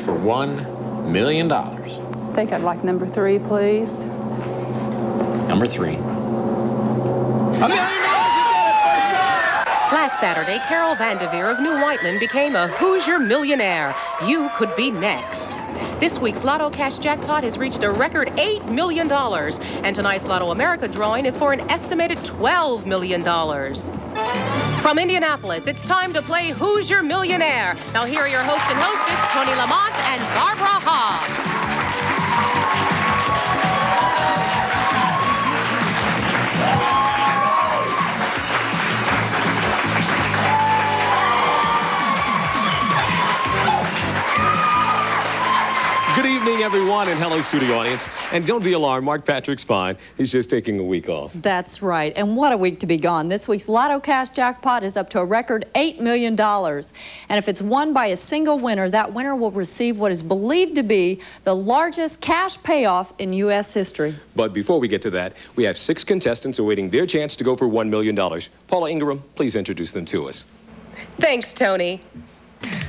for $1 million. I think I'd like number 3, please. Number 3. $1 million! Last Saturday, Carol Vanderveer of New Whiteland became a Hoosier millionaire. You could be next. This week's Lotto Cash Jackpot has reached a record $8 million, and tonight's Lotto America drawing is for an estimated $12 million. From Indianapolis, it's time to play Hoosier Millionaire. Now here are your host and hostess, Tony Lamont and Barbara Hogg. Good evening, everyone, and hello, studio audience. And don't be alarmed, Mark Patrick's fine. He's just taking a week off. That's right. And what a week to be gone. This week's Lotto Cash Jackpot is up to a record $8 million. And if it's won by a single winner, that winner will receive what is believed to be the largest cash payoff in U.S. history. But before we get to that, we have 6 contestants awaiting their chance to go for $1 million. Paula Ingram, please introduce them to us. Thanks, Tony.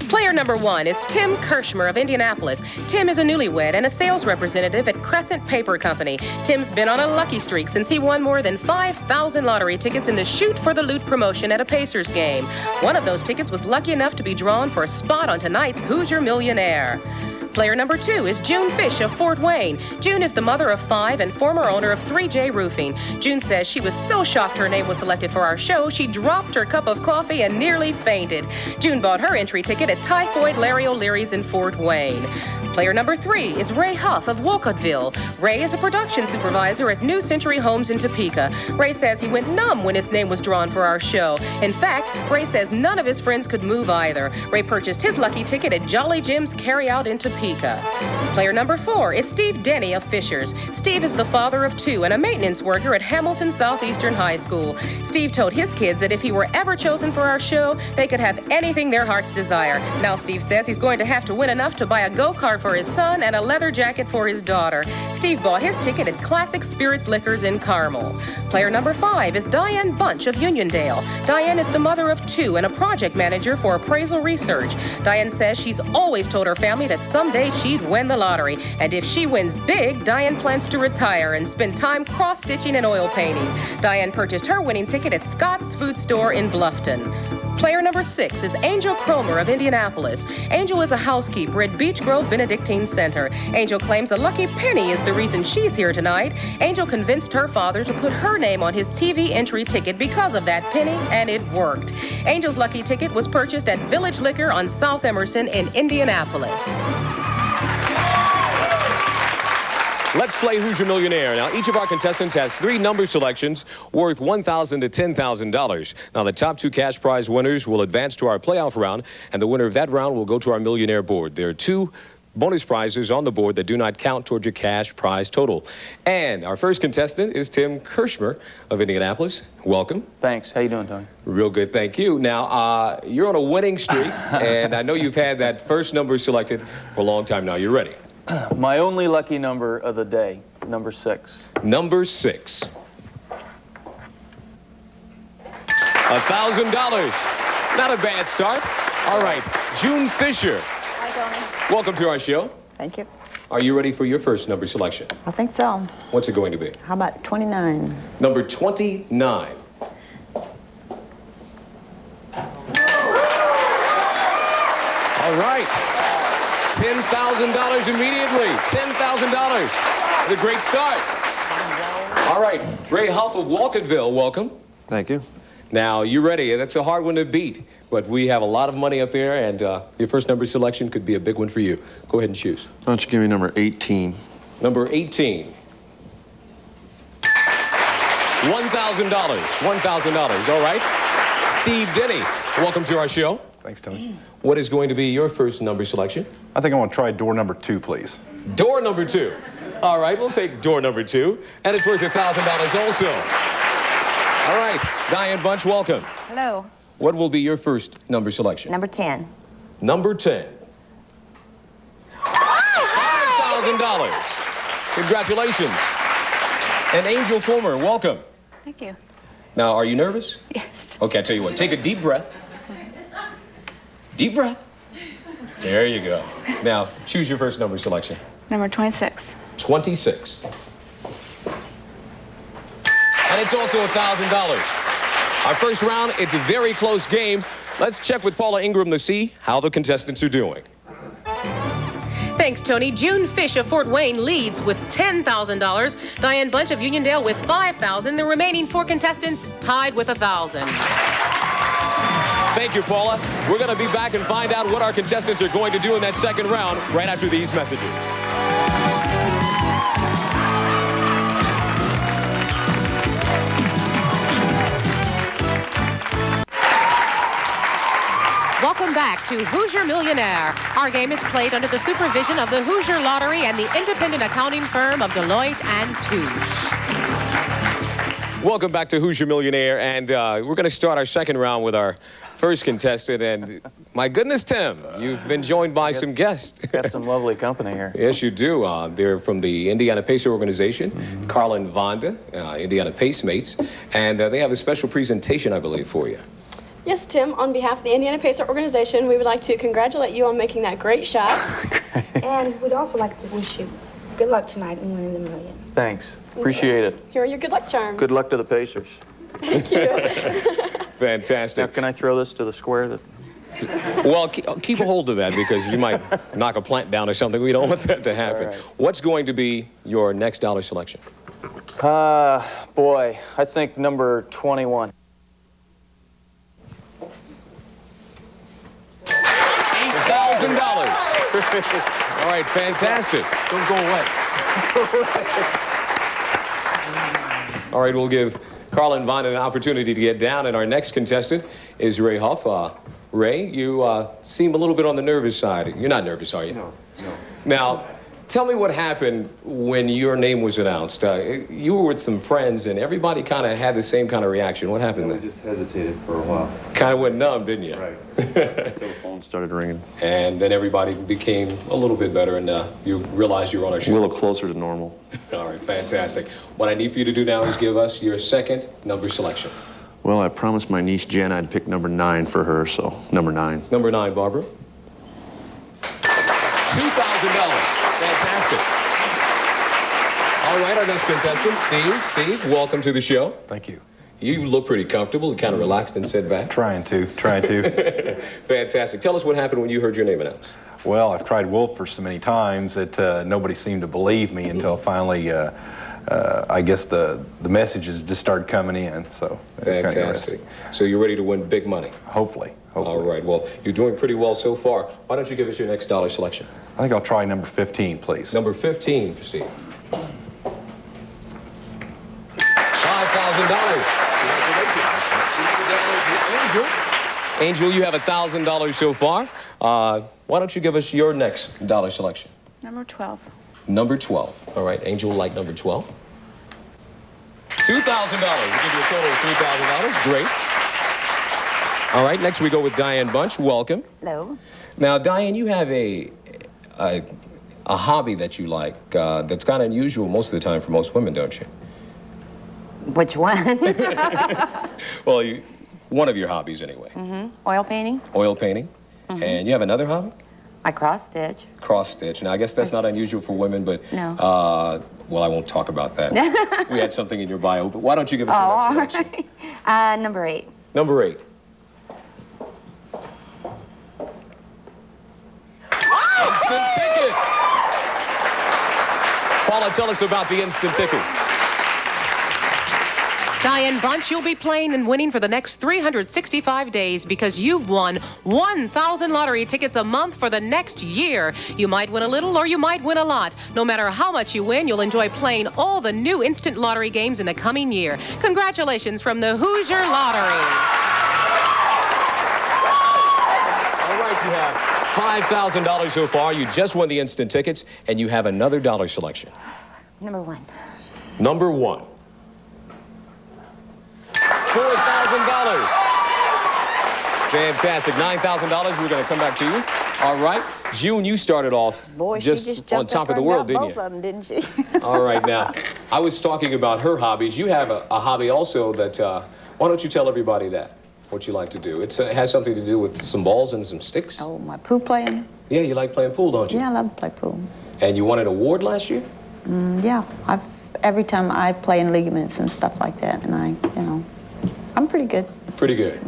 Player number 1 is Tim Kirschmer of Indianapolis. Tim is a newlywed and a sales representative at Crescent Paper Company. Tim's been on a lucky streak since he won more than 5,000 lottery tickets in the Shoot for the Loot promotion at a Pacers game. One of those tickets was lucky enough to be drawn for a spot on tonight's Hoosier Millionaire. Player number 2 is June Fish of Fort Wayne. June is the mother of 5 and former owner of 3J Roofing. June says she was so shocked her name was selected for our show, she dropped her cup of coffee and nearly fainted. June bought her entry ticket at Typhoid Larry O'Leary's in Fort Wayne. Player number 3 is Ray Huff of Wolcottville. Ray is a production supervisor at New Century Homes in Topeka. Ray says he went numb when his name was drawn for our show. In fact, Ray says none of his friends could move either. Ray purchased his lucky ticket at Jolly Jim's Carryout in Topeka. Player number 4 is Steve Denny of Fishers. Steve is the father of 2 and a maintenance worker at Hamilton Southeastern High School. Steve told his kids that if he were ever chosen for our show, they could have anything their hearts desire. Now Steve says he's going to have to win enough to buy a go-kart for his son and a leather jacket for his daughter. Steve bought his ticket at Classic Spirits Liquors in Carmel. Player number 5 is Diane Bunch of Uniondale. Diane is the mother of 2 and a project manager for appraisal research. Diane says she's always told her family that someday she'd win the lottery. And if she wins big, Diane plans to retire and spend time cross-stitching and oil painting. Diane purchased her winning ticket at Scott's Food Store in Bluffton. Player number 6 is Angel Cromer of Indianapolis. Angel is a housekeeper at Beech Grove Benedictine Center. Angel claims a lucky penny is the reason she's here tonight. Angel convinced her father to put her name on his TV entry ticket because of that penny, and it worked. Angel's lucky ticket was purchased at Village Liquor on South Emerson in Indianapolis. Let's play Hoosier Millionaire. Now, each of our contestants has 3 number selections worth $1,000 to $10,000. Now, the top 2 cash prize winners will advance to our playoff round, and the winner of that round will go to our Millionaire board. There are 2 bonus prizes on the board that do not count towards your cash prize total. And our first contestant is Tim Kirschmer of Indianapolis. Welcome. Thanks. How you doing, Tony? Real good, thank you. Now, you're on a winning streak, and I know you've had that first number selected for a long time now. You're ready. My only lucky number of the day, number 6. Number 6. $1,000. Not a bad start. All right, June Fisher. Hi, Tony. Welcome to our show. Thank you. Are you ready for your first number selection? I think so. What's it going to be? How about 29? Number 29. All right. $10,000 immediately. $10,000. It's a great start. All right. Ray Huff of Wolcottville, welcome. Thank you. Now, you're ready. That's a hard one to beat, but we have a lot of money up there, and your first number selection could be a big one for you. Go ahead and choose. Why don't you give me number 18? Number 18. $1,000. $1,000. All right. Steve Denny, welcome to our show. Thanks, Tony. What is going to be your first number selection? I think I want to try door number 2, please. Door number 2. All right, we'll take door number 2, and it's worth $1,000 also. All right, Diane Bunch, welcome. Hello. What will be your first number selection? Number 10. Number 10. $5,000. Congratulations. And Angel Comer, welcome. Thank you. Now, are you nervous? Yes. Okay, I'll tell you what. Take a deep breath. Deep breath. There you go. Now, choose your first number selection. Number 26. 26. And it's also $1,000. Our first round, it's a very close game. Let's check with Paula Ingram to see how the contestants are doing. Thanks, Tony. June Fish of Fort Wayne leads with $10,000. Diane Bunch of Uniondale with $5,000. The remaining 4 contestants tied with $1,000. Thank you, Paula. We're going to be back and find out what our contestants are going to do in that second round right after these messages. Welcome back to Hoosier Millionaire. Our game is played under the supervision of the Hoosier Lottery and the independent accounting firm of Deloitte and Touche. Welcome back to Hoosier Millionaire, and we're going to start our second round with our first contestant. And my goodness, Tim, you've been joined by some guests. Got some lovely company here. Yes, you do. They're from the Indiana Pacer organization, Carla and Vonda, Indiana Pacemates, and they have a special presentation, I believe, for you. Yes, Tim, on behalf of the Indiana Pacer organization, we would like to congratulate you on making that great shot. And we'd also like to wish you good luck tonight in winning the million. Thanks. Appreciate it. Here are your good luck charms. Good luck to the Pacers. Thank you. Fantastic. Now, can I throw this to the square? Well, keep a hold of that because you might knock a plant down or something. We don't want that to happen. Right. What's going to be your next dollar selection? Boy, I think number 21. $1,000. All right, fantastic. Don't go away. All right, we'll give Carla and Vonda an opportunity to get down, and our next contestant is Ray Huff. Ray, you seem a little bit on the nervous side. You're not nervous, are you? No. Now, tell me what happened when your name was announced. You were with some friends, and everybody kind of had the same kind of reaction. What happened We then? just hesitated for a while. Kind of went numb, didn't you? Right. Until the phone started ringing. And then everybody became a little bit better, and you realized you were on our show. We're a little closer to normal. All right, fantastic. What I need for you to do now is give us your second number selection. Well, I promised my niece Jen I'd pick number 9 for her, so number 9. Number 9, Barbara. $2,000. Fantastic. All right, our next contestant, Steve. Steve, welcome to the show. Thank you. You look pretty comfortable, kind of relaxed and sit back. Trying to. Fantastic. Tell us what happened when you heard your name announced. Well, I've tried Wolf for so many times that nobody seemed to believe me until finally, I guess the messages just started coming in. So it's kind of interesting. So you're ready to win big money? Hopefully. All right. Well, you're doing pretty well so far. Why don't you give us your next dollar selection? I think I'll try number 15, please. Number 15 for Steve. $5,000. Angel. Angel, you have $1,000 so far. Why don't you give us your next dollar selection? Number 12. Number 12. All right, Angel will like number 12. $2,000. We'll give you a total of $3,000. Great. All right, next we go with Diane Bunch. Welcome. Hello. Now, Diane, you have a hobby that you like that's kind of unusual most of the time for most women, don't you? Which one? Well, one of your hobbies anyway. Oil painting. Oil painting. And you have another hobby? I cross stitch. Cross stitch. Now, I guess that's not unusual for women, but No. well, I won't talk about that. We had something in your bio, but why don't you give us your next selection? Number 8. Number 8. Instant tickets. Paula, tell us about the instant tickets. Diane Bunch, you'll be playing and winning for the next 365 days because you've won 1,000 lottery tickets a month for the next year. You might win a little or you might win a lot. No matter how much you win, you'll enjoy playing all the new instant lottery games in the coming year. Congratulations from the Hoosier Lottery. All right, you have $5,000 so far. You just won the instant tickets, and you have another dollar selection. Number 1. Number 1. $4,000. Fantastic. $9,000. We're going to come back to you. All right. June, you started off Boy, just she just on jumped top up of the and world, got didn't you? both of them, didn't she? All right. Now, I was talking about her hobbies. You have a hobby also that, why don't you tell everybody that, what you like to do? It has something to do with some balls and some sticks. Oh, my pool playing. Yeah, you like playing pool, don't you? Yeah, I love to play pool. And you won an award last year? Yeah, every time I play in ligaments and stuff like that, and I'm pretty good. Pretty good.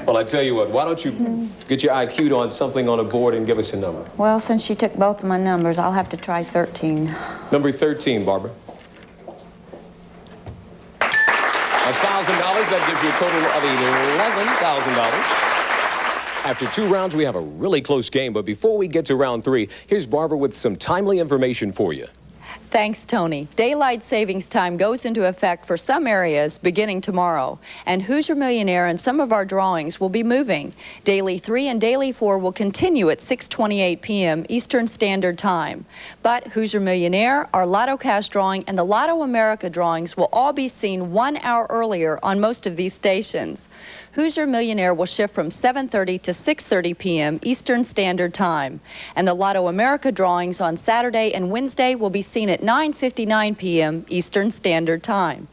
Well, I tell you what, why don't you get your IQ on something on a board and give us a number? Well, since she took both of my numbers, I'll have to try 13. Number 13, Barbara. $1,000, that gives you a total of $11,000. After 2 rounds, we have a really close game, but before we get to round 3, here's Barbara with some timely information for you. Thanks, Tony. Daylight savings time goes into effect for some areas beginning tomorrow. And Hoosier Millionaire and some of our drawings will be moving. Daily 3 and Daily 4 will continue at 6:28 p.m. Eastern Standard Time. But Hoosier Millionaire, our Lotto Cash drawing, and the Lotto America drawings will all be seen 1 hour earlier on most of these stations. Hoosier Millionaire will shift from 7:30 to 6:30 p.m. Eastern Standard Time. And the Lotto America drawings on Saturday and Wednesday will be seen at 9:59 p.m. Eastern Standard Time.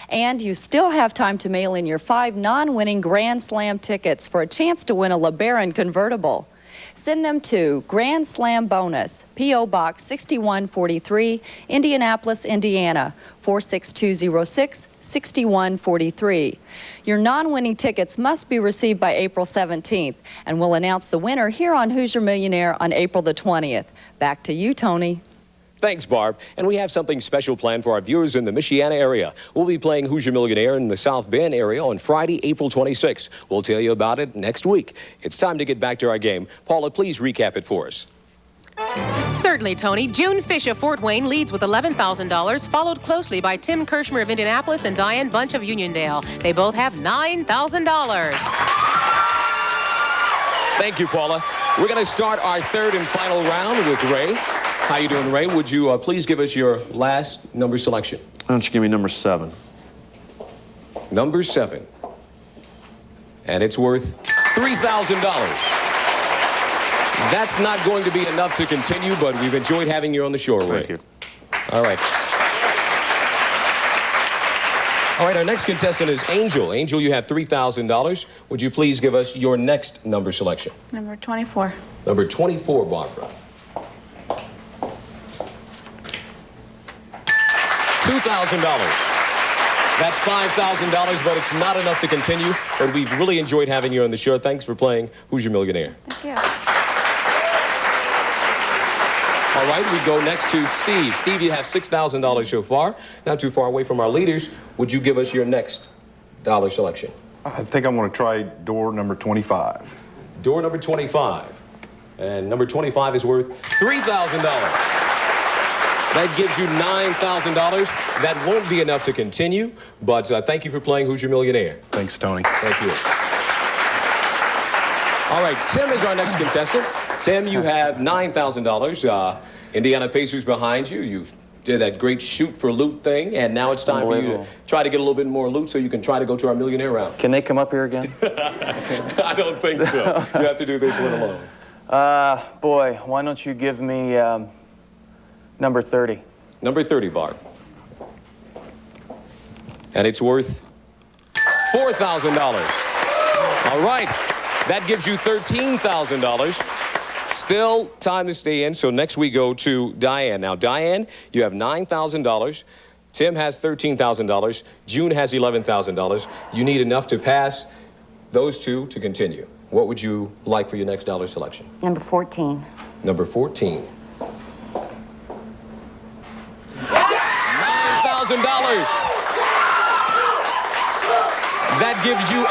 And you still have time to mail in your 5 non-winning Grand Slam tickets for a chance to win a LeBaron convertible. Send them to Grand Slam Bonus, P.O. Box 6143, Indianapolis, Indiana, 46206, 6143. Your non-winning tickets must be received by April 17th, and we'll announce the winner here on Hoosier Millionaire on April the 20th. Back to you, Tony. Thanks, Barb. And we have something special planned for our viewers in the Michiana area. We'll be playing Hoosier Millionaire in the South Bend area on Friday, April 26th. We'll tell you about it next week. It's time to get back to our game. Paula, please recap it for us. Certainly, Tony. June Fish of Fort Wayne leads with $11,000, followed closely by Tim Kirshmer of Indianapolis and Diane Bunch of Uniondale. They both have $9,000. Thank you, Paula. We're going to start our third and final round with Ray. How you doing, Ray? Would you please give us your last number selection? Why don't you give me number 7? Number 7. And it's worth $3,000. That's not going to be enough to continue, but we've enjoyed having you on the shore, Ray. Thank you. All right. All right, our next contestant is Angel. Angel, you have $3,000. Would you please give us your next number selection? Number 24. Number 24, Barbara. $2,000. That's $5,000, but it's not enough to continue. But we've really enjoyed having you on the show. Thanks for playing Who's Your Millionaire? Thank you. All right, we go next to Steve. Steve, you have $6,000 so far. Not too far away from our leaders. Would you give us your next dollar selection? I think I'm going to try door number 25. Door number 25. And number 25 is worth $3,000. That gives you $9,000. That won't be enough to continue, but thank you for playing Who's Your Millionaire? Thanks, Tony. Thank you. All right, Tim is our next contestant. Tim, you have $9,000. Indiana Pacers behind you. You've did that great shoot for loot thing, and now it's time for you to try to get a little bit more loot so you can try to go to our Millionaire round. Can they come up here again? I don't think so. You have to do this one alone. Boy, why don't you give me number 30. Number 30, Barb. And it's worth $4,000. All right. That gives you $13,000. Still time to stay in, so next we go to Diane. Now, Diane, you have $9,000. Tim has $13,000. June has $11,000. You need enough to pass those two to continue. What would you like for your next dollar selection? Number 14. Number 14. $9,000. That gives you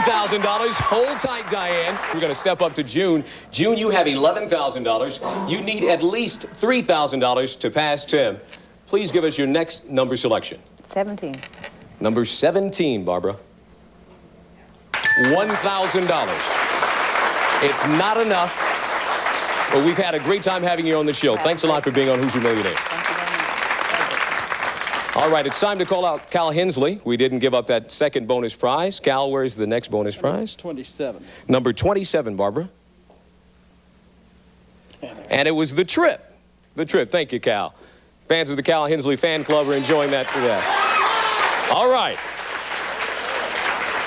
$18,000. Hold tight, Diane. We're going to step up to June. June, you have $11,000. You need at least $3,000 to pass Tim. Please give us your next number selection. 17. Number 17, Barbara. $1,000. It's not enough, but we've had a great time having you on the show. Thanks a lot for being on Who's Your Millionaire? All right, it's time to call out Cal Hensley. We didn't give up that second bonus prize. Cal, where's the next bonus prize? 27. Number 27, Barbara. And it was the trip. The trip. Thank you, Cal. Fans of the Cal Hensley fan club are enjoying that today. All right.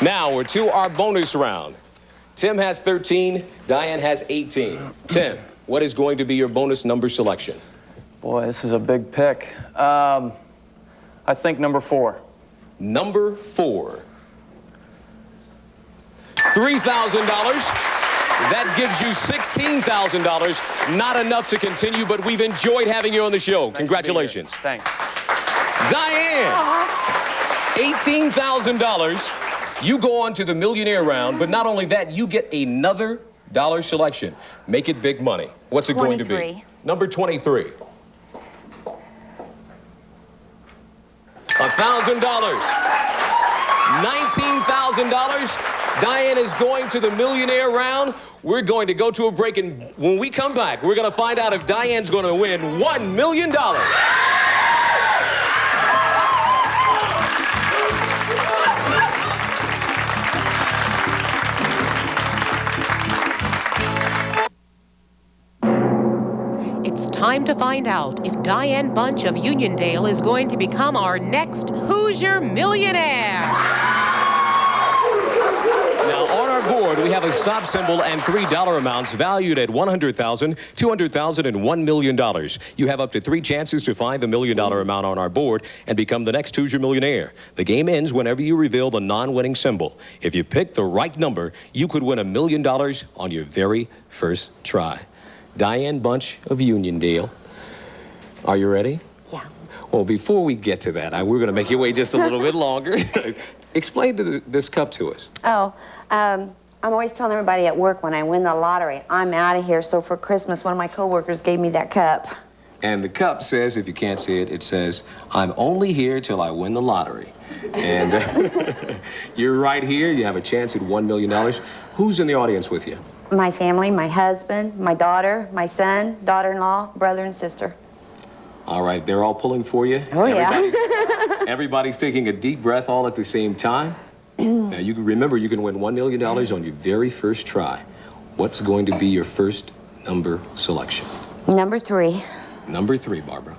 Now we're to our bonus round. Tim has 13. Diane has 18. Tim, what is going to be your bonus number selection? Boy, this is a big pick. I think number 4. Number 4. $3,000. That gives you $16,000. Not enough to continue, but we've enjoyed having you on the show. Nice Congratulations. Thanks. Diane, $18,000. You go on to the Millionaire round, but not only that, you get another dollar selection. Make it big money. What's it going to be? 23. Number 23. $1,000. $19,000. Diane is going to the Millionaire round. We're going to go to a break, and when we come back, we're going to find out if Diane's going to win $1 million. It's time to find out if Diane Bunch of Uniondale is going to become our next Hoosier Millionaire. Now, on our board, we have a stop symbol and $3 amounts valued at $100,000, $200,000, and $1 million. You have up to 3 chances to find the $1 million amount on our board and become the next Hoosier Millionaire. The game ends whenever you reveal the non-winning symbol. If you pick the right number, you could win $1 million on your very first try. Diane Bunch of Uniondale, are you ready? Yeah. Well, before we get to that, we're going to make you wait just a little bit longer. Explain this cup to us. Oh, I'm always telling everybody at work when I win the lottery, I'm out of here. So for Christmas, one of my coworkers gave me that cup. And the cup says, if you can't see it, it says, I'm only here till I win the lottery. And you're right here. You have a chance at $1 million. Who's in the audience with you? My family, my husband, my daughter, my son, daughter-in-law, brother and sister. All right, they're all pulling for you. Oh, yeah. Everybody's taking a deep breath all at the same time. Now, you can remember you can win $1 million on your very first try. What's going to be your first number selection? Number 3. Number 3, Barbara.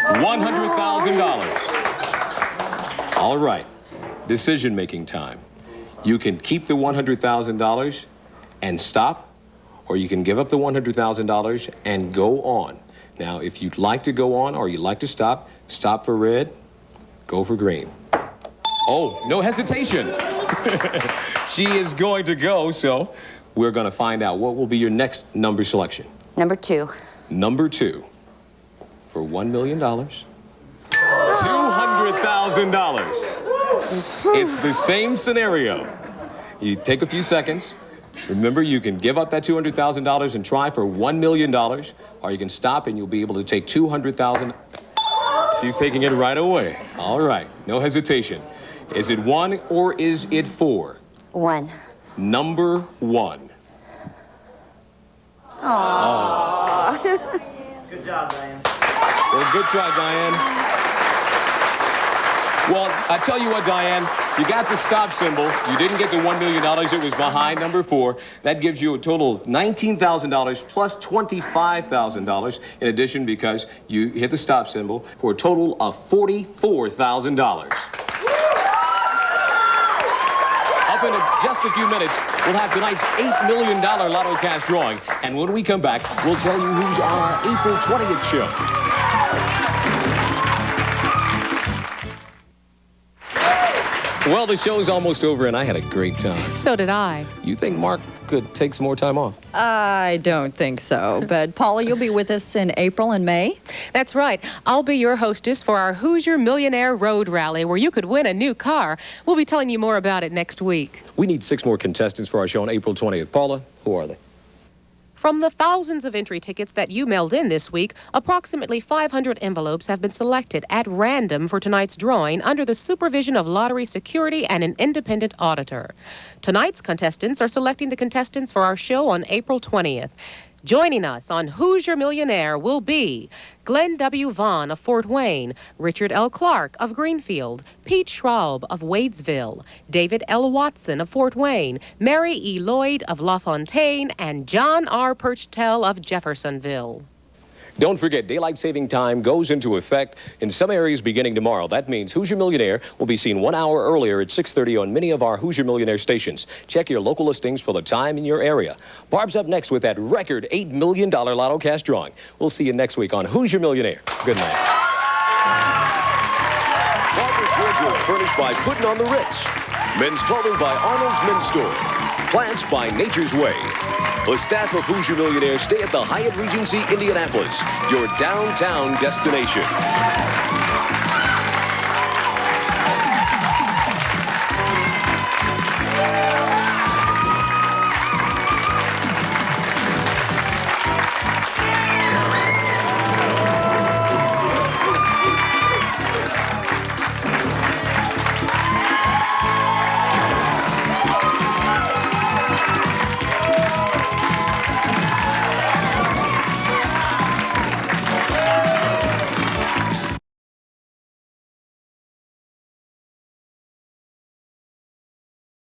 $100,000. All right, decision-making time. You can keep the $100,000 and stop, or you can give up the $100,000 and go on. Now, if you'd like to go on or you'd like to stop, stop for red, go for green. Oh, no hesitation. She is going to go, so we're going to find out what will be your next number selection. Number 2. Number 2 for $1 million. $200,000. It's the same scenario. You take a few seconds. Remember, you can give up that $200,000 and try for $1 million, or you can stop and you'll be able to take $200,000. She's taking it right away. All right, no hesitation. Is it 1 or is it 4? 1. Number 1. Aww. Good job, Diane. Well, good try, Diane. Well, I tell you what, Diane, you got the stop symbol. You didn't get the $1 million. It was behind number 4. That gives you a total of $19,000 plus $25,000 in addition because you hit the stop symbol for a total of $44,000. Up in just a few minutes, we'll have tonight's $8 million Lotto Cash drawing. And when we come back, we'll tell you who's on our April 20th show. Well, the show's almost over, and I had a great time. So did I. You think Mark could take some more time off? I don't think so. But Paula, you'll be with us in April and May. That's right. I'll be your hostess for our Hoosier Millionaire Road Rally, where you could win a new car. We'll be telling you more about it next week. We need 6 more contestants for our show on April 20th. Paula, who are they? From the thousands of entry tickets that you mailed in this week, approximately 500 envelopes have been selected at random for tonight's drawing under the supervision of lottery security and an independent auditor. Tonight's contestants are selecting the contestants for our show on April 20th. Joining us on Hoosier Millionaire will be Glenn W. Vaughn of Fort Wayne, Richard L. Clark of Greenfield, Pete Schraub of Wadesville, David L. Watson of Fort Wayne, Mary E. Lloyd of LaFontaine, and John R. Purchtel of Jeffersonville. Don't forget, daylight saving time goes into effect in some areas beginning tomorrow. That means Hoosier Millionaire will be seen 1 hour earlier at 6:30 on many of our Hoosier Millionaire stations. Check your local listings for the time in your area. Barb's up next with that record $8 million Lotto cash drawing. We'll see you next week on Hoosier Millionaire. Good night. Barbara's Wardrobe furnished by Puttin' on the Ritz. Men's clothing by Arnold's Men's Store. Plants by Nature's Way. The staff of Hoosier Millionaire stay at the Hyatt Regency Indianapolis, your downtown destination.